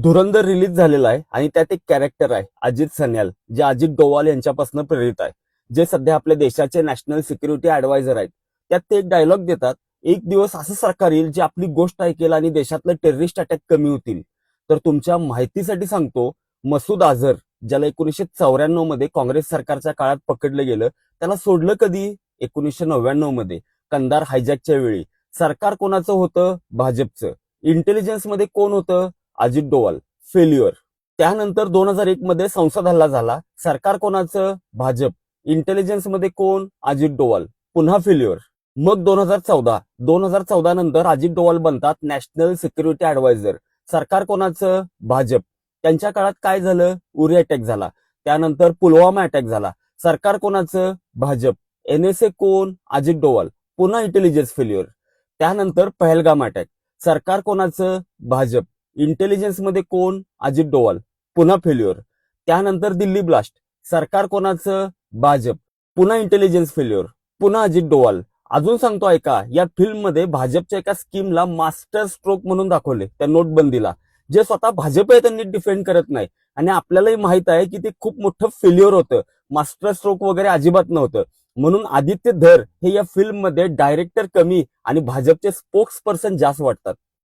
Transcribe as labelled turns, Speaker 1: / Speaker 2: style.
Speaker 1: धुरंधर release झालेला आहे आणि त्यात एक कॅरेक्टर आहे अजित सन्याल, जे अजित डोवाल यांच्यापासून प्रेरित आहे, जे सध्या आपल्या देशाचे नॅशनल सिक्युरिटी ऍडवायझर आहेत. त्यात ते एक डायलॉग देतात, एक दिवस असं सरकार येईल जे आपली गोष्ट ऐकेल आणि देशातलं टेररिस्ट अटॅक कमी होतील. तर तुमच्या माहितीसाठी सांगतो, मसूद अझर, ज्याला 1994 मध्ये काँग्रेस सरकारच्या काळात पकडलं गेलं, त्याला सोडलं कधी? 1999 मध्ये कंदार हायजॅकच्या वेळी. सरकार कोणाचं होतं? भाजपचं. इंटेलिजन्स मध्ये कोण होतं? अजित डोवाल. फेल्युअर. त्यानंतर 2001 मध्ये संसद हल्ला झाला. सरकार कोणाचं? भाजप. इंटेलिजन्स मध्ये कोण? अजित डोवाल. पुन्हा फेल्युअर. मग 2014 नंतर अजित डोवाल बनतात नॅशनल सिक्युरिटी ऍडवायझर. सरकार कोणाचं? भाजप. त्यांच्या काळात काय झालं? उरी अटॅक झाला. त्यानंतर पुलवामा अटॅक झाला. सरकार कोणाचं? भाजप. एनएसए कोण? अजित डोवाल. पुन्हा इंटेलिजन्स फेल्युअर. त्यानंतर पहलगाम अटॅक. सरकार कोणाचं? भाजप. इंटेलिजन्स मध्ये कोण? अजित डोवाल. पुन्हा फेल्युअर. त्यानंतर दिल्ली ब्लास्ट. सरकार कोणाचं? भाजप. पुन्हा इंटेलिजन्स फेल्युअर. पुन्हा अजित डोवाल. अजून सांगतो ऐका, या फिल्म मध्ये भाजपच्या एका स्कीमला मास्टर स्ट्रोक म्हणून दाखवले, त्या नोटबंदीला, जे स्वतः भाजप आहे त्यांनी डिफेंड करत नाही. आणि आपल्यालाही माहित आहे की ते खूप मोठं फेल्युअर होतं. मास्टर स्ट्रोक वगैरे अजिबात नव्हतं. म्हणून आदित्य धर हे या फिल्म मध्ये डायरेक्टर कमी आणि भाजपचे स्पोक्स पर्सन जास्त वाटतात.